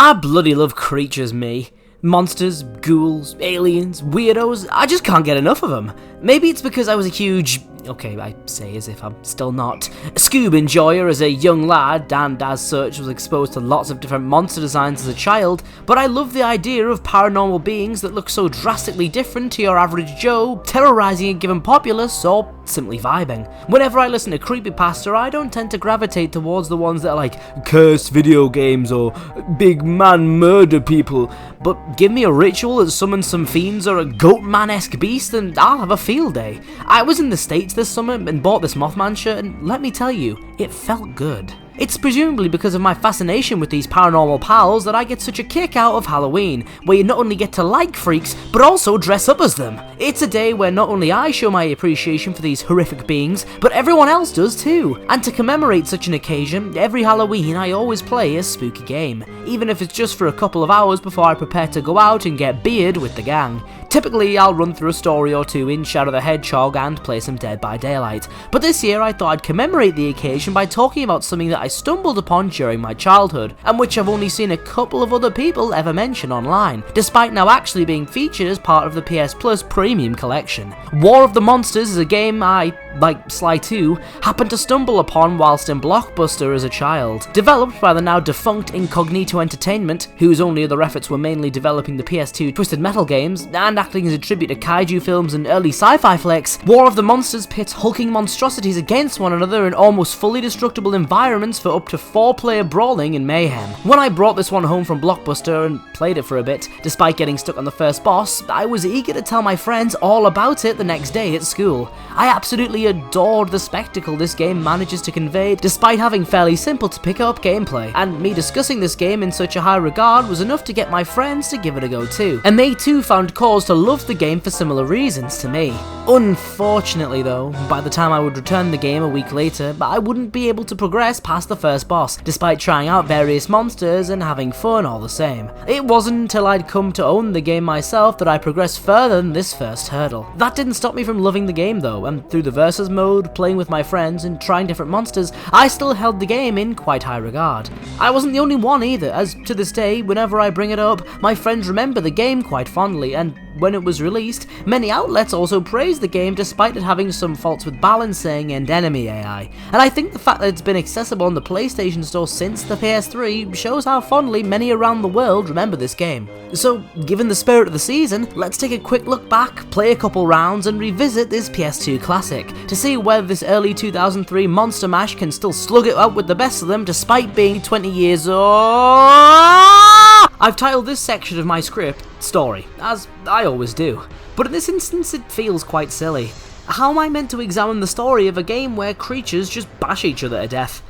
I bloody love creatures, me. Monsters, ghouls, aliens, weirdos, I just can't get enough of them. Maybe it's because I was a huge, okay, I say as if I'm still not, a Scoob enjoyer as a young lad, and as such was exposed to lots of different monster designs as a child, but I love the idea of paranormal beings that look so drastically different to your average Joe, terrorizing a given populace, or simply vibing. Whenever I listen to creepypasta, I don't tend to gravitate towards the ones that are like cursed video games or big man murder people, but give me a ritual that summons some fiends or a goat-man-esque beast and I'll have a field day. I was in the States this summer and bought this Mothman shirt, and let me tell you, it felt good. It's presumably because of my fascination with these paranormal pals that I get such a kick out of Halloween, where you not only get to like freaks, but also dress up as them. It's a day where not only I show my appreciation for these horrific beings, but everyone else does too. And to commemorate such an occasion, every Halloween I always play a spooky game, even if it's just for a couple of hours before I prepare to go out and get beard with the gang. Typically, I'll run through a story or two in Shadow the Hedgehog and play some Dead by Daylight, but this year I thought I'd commemorate the occasion by talking about something that I stumbled upon during my childhood, and which I've only seen a couple of other people ever mention online, despite now actually being featured as part of the PS Plus Premium Collection. War of the Monsters is a game I, like Sly 2, happened to stumble upon whilst in Blockbuster as a child. Developed by the now defunct Incognito Entertainment, whose only other efforts were mainly developing the PS2 Twisted Metal games, and acting as a tribute to kaiju films and early sci-fi flicks, War of the Monsters pits hulking monstrosities against one another in almost fully destructible environments for up to 4-player brawling and mayhem. When I brought this one home from Blockbuster and played it for a bit, despite getting stuck on the first boss, I was eager to tell my friends all about it the next day at school. I absolutely adored the spectacle this game manages to convey, despite having fairly simple to pick up gameplay, and me discussing this game in such a high regard was enough to get my friends to give it a go too, and they too found cause to love the game for similar reasons to me. Unfortunately though, by the time I would return the game a week later, I wouldn't be able to progress past the first boss, despite trying out various monsters and having fun all the same. It wasn't until I'd come to own the game myself that I progressed further than this first hurdle. That didn't stop me from loving the game though, and through the versus mode, playing with my friends and trying different monsters, I still held the game in quite high regard. I wasn't the only one either, as to this day, whenever I bring it up, my friends remember the game quite fondly, and when it was released, many outlets also praised the game despite it having some faults with balancing and enemy AI, and I think the fact that it's been accessible on the PlayStation Store since the PS3 shows how fondly many around the world remember this game. So, given the spirit of the season, let's take a quick look back, play a couple rounds, and revisit this PS2 classic, to see whether this early 2003 Monster Mash can still slug it out with the best of them despite being 20 years old. I've titled this section of my script, Story, as I always do, but in this instance it feels quite silly. How am I meant to examine the story of a game where creatures just bash each other to death?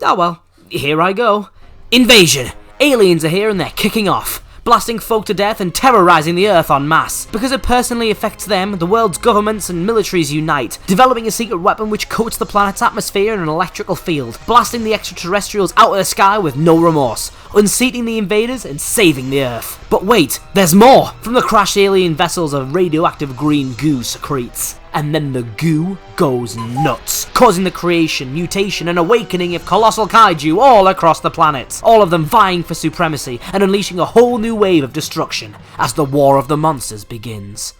Oh well, here I go. Invasion! Aliens are here and they're kicking off, blasting folk to death and terrorizing the Earth en masse. Because it personally affects them, the world's governments and militaries unite, developing a secret weapon which coats the planet's atmosphere in an electrical field, blasting the extraterrestrials out of the sky with no remorse, unseating the invaders and saving the Earth. But wait, there's more! From the crashed alien vessels a radioactive green goo secretes. And then the goo goes nuts, causing the creation, mutation, and awakening of colossal kaiju all across the planet, all of them vying for supremacy and unleashing a whole new wave of destruction as the War of the Monsters begins.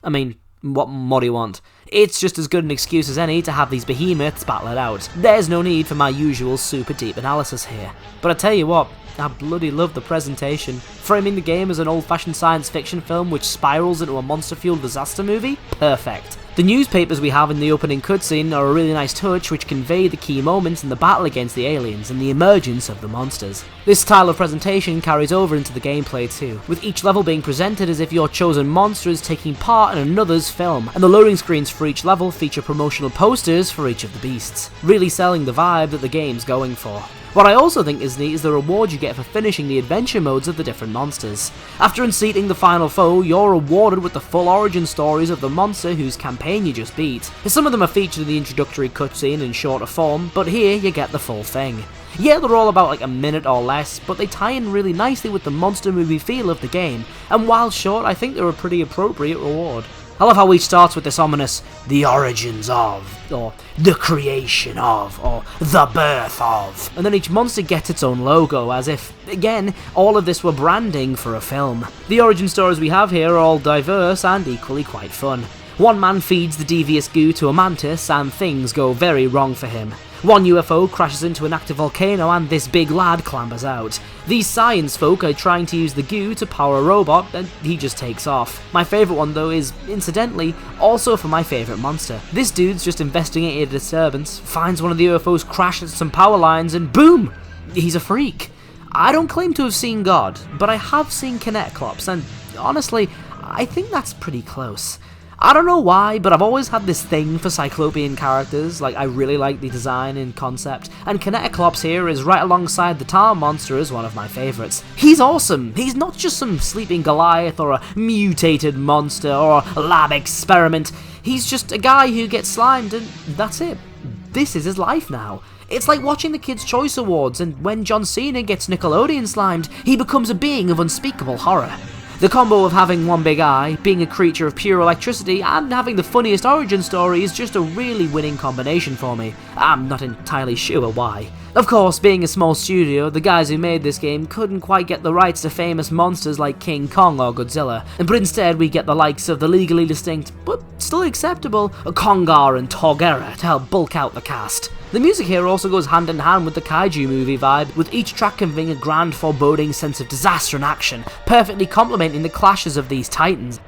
I mean, what more do you want? It's just as good an excuse as any to have these behemoths battle it out. There's no need for my usual super deep analysis here. But I tell you what, I bloody love the presentation. Framing the game as an old-fashioned science fiction film which spirals into a monster-fueled disaster movie? Perfect. The newspapers we have in the opening cutscene are a really nice touch which convey the key moments in the battle against the aliens and the emergence of the monsters. This style of presentation carries over into the gameplay too, with each level being presented as if your chosen monster is taking part in another's film, and the loading screens for each level feature promotional posters for each of the beasts, really selling the vibe that the game's going for. What I also think is neat is the reward you get for finishing the adventure modes of the different monsters. After unseating the final foe, you're rewarded with the full origin stories of the monster whose campaign you just beat. Some of them are featured in the introductory cutscene in shorter form, but here you get the full thing. Yeah, they're all about like a minute or less, but they tie in really nicely with the monster movie feel of the game, and while short, I think they're a pretty appropriate reward. I love how each starts with this ominous, the origins of, or the creation of, or the birth of, and then each monster gets its own logo, as if, again, all of this were branding for a film. The origin stories we have here are all diverse and equally quite fun. One man feeds the devious goo to a mantis, and things go very wrong for him. One UFO crashes into an active volcano and this big lad clambers out. These science folk are trying to use the goo to power a robot, and he just takes off. My favourite one though is, incidentally, also for my favourite monster. This dude's just investigating a disturbance, finds one of the UFOs crash into some power lines, and boom! He's a freak. I don't claim to have seen God, but I have seen Kinectlops, and honestly, I think that's pretty close. I don't know why, but I've always had this thing for Cyclopean characters. Like, I really like the design and concept, and Kinectlops here is right alongside the Tar Monster as one of my favourites. He's awesome! He's not just some sleeping Goliath or a mutated monster or a lab experiment. He's just a guy who gets slimed and that's it. This is his life now. It's like watching the Kids' Choice Awards, and when John Cena gets Nickelodeon slimed, he becomes a being of unspeakable horror. The combo of having one big eye, being a creature of pure electricity, and having the funniest origin story is just a really winning combination for me. I'm not entirely sure why. Of course, being a small studio, the guys who made this game couldn't quite get the rights to famous monsters like King Kong or Godzilla, but instead we get the likes of the legally distinct, but still acceptable, Kongar and Torgera to help bulk out the cast. The music here also goes hand in hand with the kaiju movie vibe, with each track conveying a grand foreboding sense of disaster and action, perfectly complementing the clashes of these titans.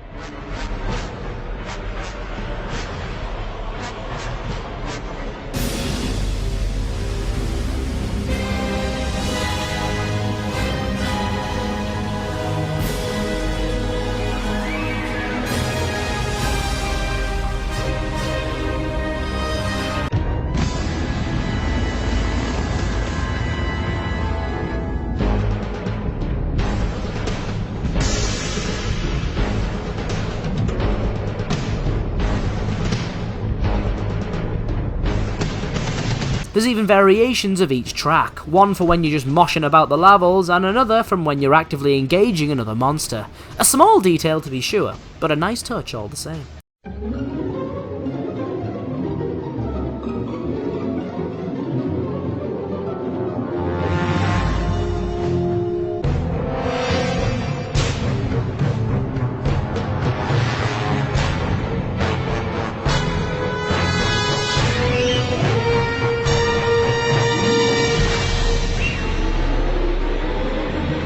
There's even variations of each track, one for when you're just moshing about the levels, and another from when you're actively engaging another monster. A small detail to be sure, but a nice touch all the same.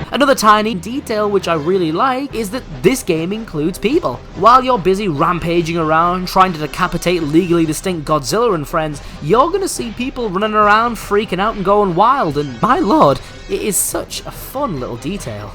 Another tiny detail which I really like is that this game includes people. While you're busy rampaging around trying to decapitate legally distinct Godzilla and friends, you're gonna see people running around freaking out and going wild, and my lord, it is such a fun little detail.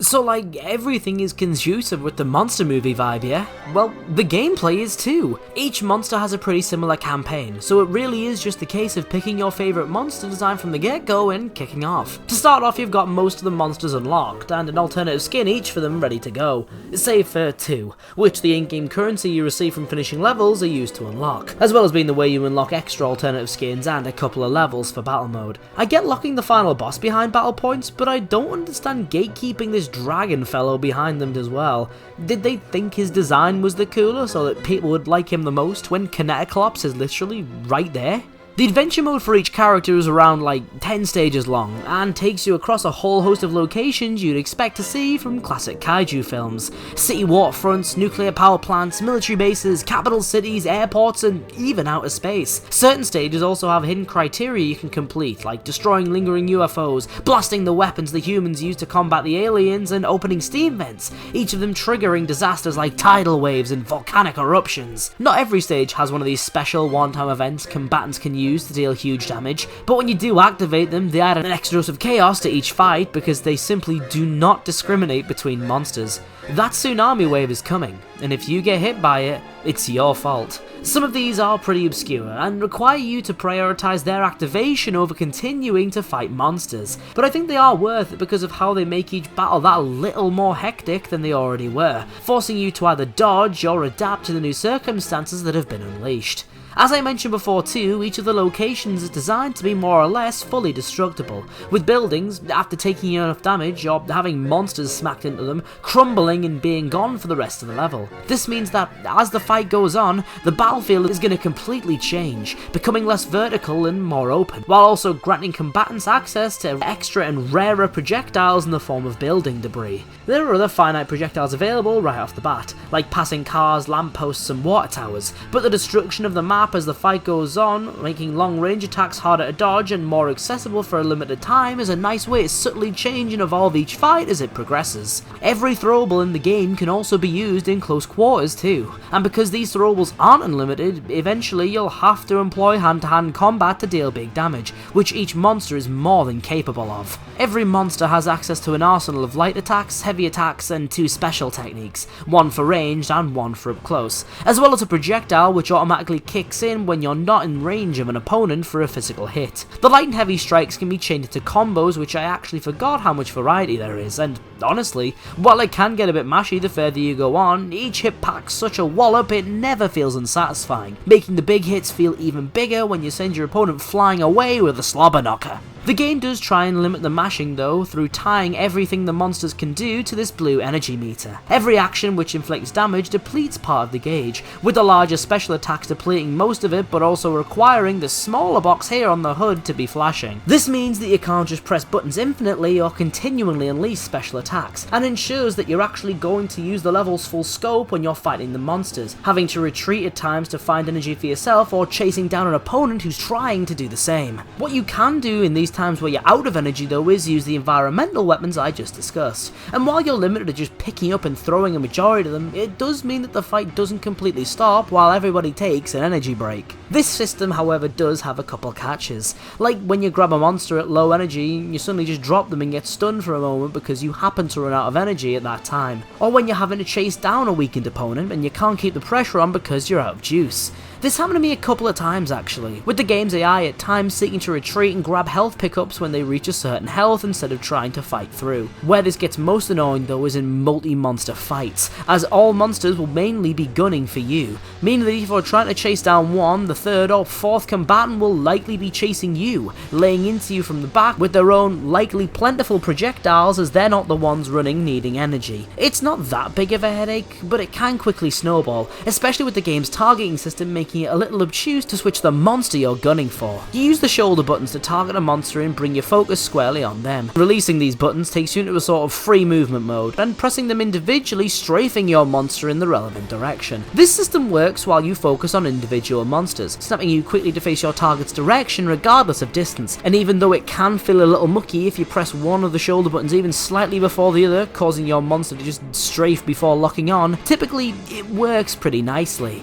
So like, everything is conducive with the monster movie vibe, yeah? Well, the gameplay is too. Each monster has a pretty similar campaign, so it really is just the case of picking your favourite monster design from the get-go and kicking off. To start off, you've got most of the monsters unlocked, and an alternative skin each for them ready to go, save for 2, which the in-game currency you receive from finishing levels are used to unlock, as well as being the way you unlock extra alternative skins and a couple of levels for battle mode. I get locking the final boss behind battle points, but I don't understand gatekeeping this dragon fellow behind them as well. Did they think his design was the coolest, or that people would like him the most when Kinectlops is literally right there? The adventure mode for each character is around like 10 stages long, and takes you across a whole host of locations you'd expect to see from classic kaiju films. City waterfronts, nuclear power plants, military bases, capital cities, airports, and even outer space. Certain stages also have hidden criteria you can complete, like destroying lingering UFOs, blasting the weapons the humans use to combat the aliens, and opening steam vents, each of them triggering disasters like tidal waves and volcanic eruptions. Not every stage has one of these special one-time events combatants can use to deal huge damage, but when you do activate them, they add an extra dose of chaos to each fight because they simply do not discriminate between monsters. That tsunami wave is coming, and if you get hit by it, it's your fault. Some of these are pretty obscure and require you to prioritize their activation over continuing to fight monsters, but I think they are worth it because of how they make each battle that little more hectic than they already were, forcing you to either dodge or adapt to the new circumstances that have been unleashed. As I mentioned before too, each of the locations is designed to be more or less fully destructible, with buildings, after taking enough damage or having monsters smacked into them, crumbling and being gone for the rest of the level. This means that as the fight goes on, the battlefield is going to completely change, becoming less vertical and more open, while also granting combatants access to extra and rarer projectiles in the form of building debris. There are other finite projectiles available right off the bat, like passing cars, lampposts and water towers, but the destruction of the map as the fight goes on, making long-range attacks harder to dodge and more accessible for a limited time, is a nice way to subtly change and evolve each fight as it progresses. Every throwable in the game can also be used in close quarters too, and because these throwables aren't unlimited, eventually you'll have to employ hand-to-hand combat to deal big damage, which each monster is more than capable of. Every monster has access to an arsenal of light attacks, heavy attacks and 2 special techniques, one for ranged and one for up close, as well as a projectile which automatically kicks in when you're not in range of an opponent for a physical hit. The light and heavy strikes can be chained into combos, which I actually forgot how much variety there is, and honestly, while it can get a bit mashy the further you go on, each hit packs such a wallop it never feels unsatisfying, making the big hits feel even bigger when you send your opponent flying away with a slobber knocker. The game does try and limit the mashing though, through tying everything the monsters can do to this blue energy meter. Every action which inflicts damage depletes part of the gauge, with the larger special attacks depleting most of it but also requiring the smaller box here on the HUD to be flashing. This means that you can't just press buttons infinitely or continually unleash special attacks, and ensures that you're actually going to use the level's full scope when you're fighting the monsters, having to retreat at times to find energy for yourself or chasing down an opponent who's trying to do the same. What you can do in these times where you're out of energy though is use the environmental weapons I just discussed, and while you're limited to just picking up and throwing a majority of them, it does mean that the fight doesn't completely stop while everybody takes an energy break. This system however does have a couple catches, like when you grab a monster at low energy, you suddenly just drop them and get stunned for a moment because you happen to run out of energy at that time, or when you're having to chase down a weakened opponent and you can't keep the pressure on because you're out of juice. This happened to me a couple of times actually, with the game's AI at times seeking to retreat and grab health pickups when they reach a certain health instead of trying to fight through. Where this gets most annoying though is in multi-monster fights, as all monsters will mainly be gunning for you, meaning that if you're trying to chase down one, the third or fourth combatant will likely be chasing you, laying into you from the back with their own likely plentiful projectiles as they're not the ones running needing energy. It's not that big of a headache, but it can quickly snowball, especially with the game's targeting system making it a little obtuse to switch the monster you're gunning for. You use the shoulder buttons to target a monster and bring your focus squarely on them. Releasing these buttons takes you into a sort of free movement mode, and pressing them individually strafing your monster in the relevant direction. This system works while you focus on individual monsters, snapping you quickly to face your target's direction regardless of distance, and even though it can feel a little mucky if you press one of the shoulder buttons even slightly before the other, causing your monster to just strafe before locking on, typically it works pretty nicely.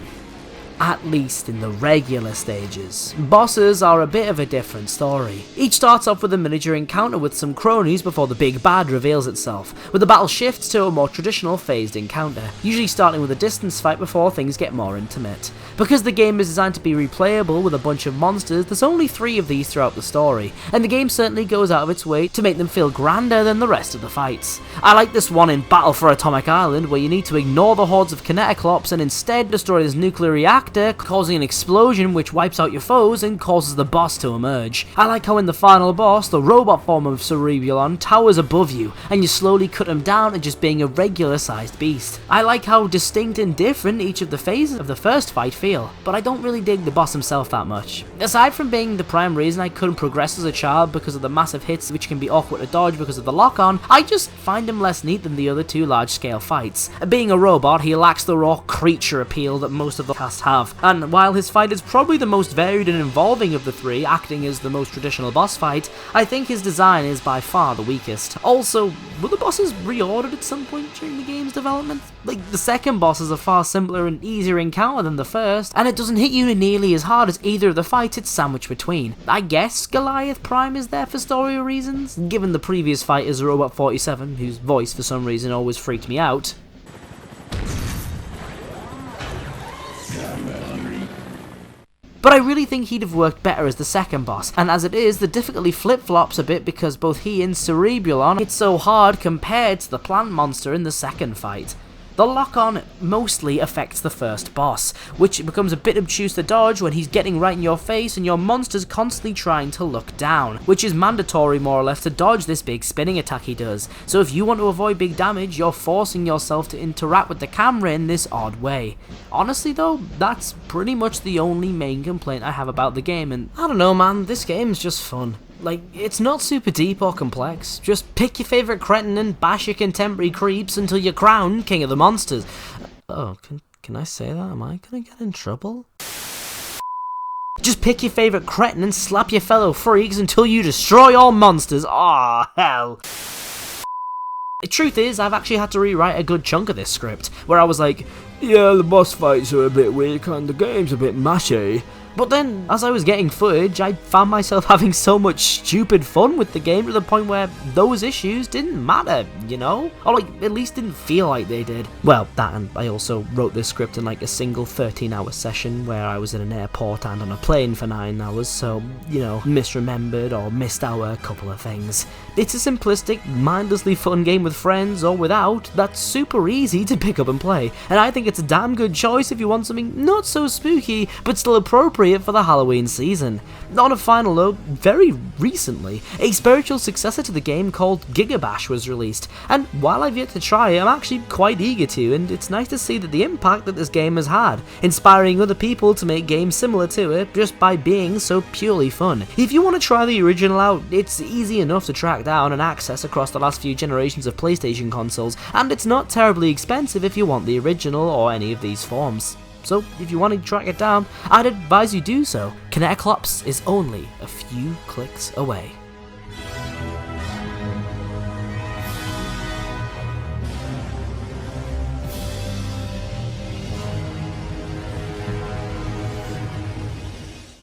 At least in the regular stages. Bosses are a bit of a different story. Each starts off with a miniature encounter with some cronies before the big bad reveals itself, with the battle shifts to a more traditional phased encounter, usually starting with a distance fight before things get more intimate. Because the game is designed to be replayable with a bunch of monsters, there's only 3 of these throughout the story, and the game certainly goes out of its way to make them feel grander than the rest of the fights. I like this one in Battle for Atomic Island, where you need to ignore the hordes of Kineticlops and instead destroy this nuclear reactor, causing an explosion which wipes out your foes and causes the boss to emerge. I like how in the final boss, the robot form of Cerebulon towers above you, and you slowly cut him down to just being a regular sized beast. I like how distinct and different each of the phases of the first fight feel, but I don't really dig the boss himself that much. Aside from being the prime reason I couldn't progress as a child because of the massive hits which can be awkward to dodge because of the lock-on, I just find him less neat than the other 2 large-scale fights. Being a robot, he lacks the raw creature appeal that most of the cast have, and while his fight is probably the most varied and involving of the 3, acting as the most traditional boss fight, I think his design is by far the weakest. Also, were the bosses reordered at some point during the game's development? Like, the second boss is a far simpler and easier encounter than the first, and it doesn't hit you nearly as hard as either of the fights it's sandwiched between. I guess Goliath Prime is there for story reasons, given the previous fight is Robot 47, whose voice for some reason always freaked me out. But I really think he'd have worked better as the second boss, and as it is, the difficulty flip-flops a bit because both he and Cerebulon hit so hard compared to the plant monster in the second fight. The lock-on mostly affects the first boss, which becomes a bit obtuse to dodge when he's getting right in your face and your monster's constantly trying to look down, which is mandatory more or less to dodge this big spinning attack he does. So if you want to avoid big damage, you're forcing yourself to interact with the camera in this odd way. Honestly though, that's pretty much the only main complaint I have about the game, and I don't know man, this game's just fun. Like, it's not super deep or complex. Just pick your favourite cretin and bash your contemporary creeps until you're crowned King of the Monsters. Oh, can I say that? Am I gonna get in trouble? Just pick your favourite cretin and slap your fellow freaks until you destroy all monsters. Aw, hell. The truth is, I've actually had to rewrite a good chunk of this script, where I was like, yeah, the boss fights are a bit weak and the game's a bit mashy. But then, as I was getting footage, I found myself having so much stupid fun with the game to the point where those issues didn't matter, you know? Or like, at least didn't feel like they did. Well, that, and I also wrote this script in like a single 13-hour session where I was in an airport and on a plane for 9 hours, so, you know, misremembered or missed out a couple of things. It's a simplistic, mindlessly fun game with friends or without that's super easy to pick up and play, and I think it's a damn good choice if you want something not so spooky, but still appropriate for the Halloween season. On a final note, very recently, a spiritual successor to the game called Gigabash was released, and while I've yet to try it, I'm actually quite eager to, and it's nice to see that the impact that this game has had, inspiring other people to make games similar to it just by being so purely fun. If you want to try the original out, it's easy enough to track down and access across the last few generations of PlayStation consoles, and it's not terribly expensive if you want the original or any of these forms. So if you want to track it down, I'd advise you do so. Kineclops is only a few clicks away.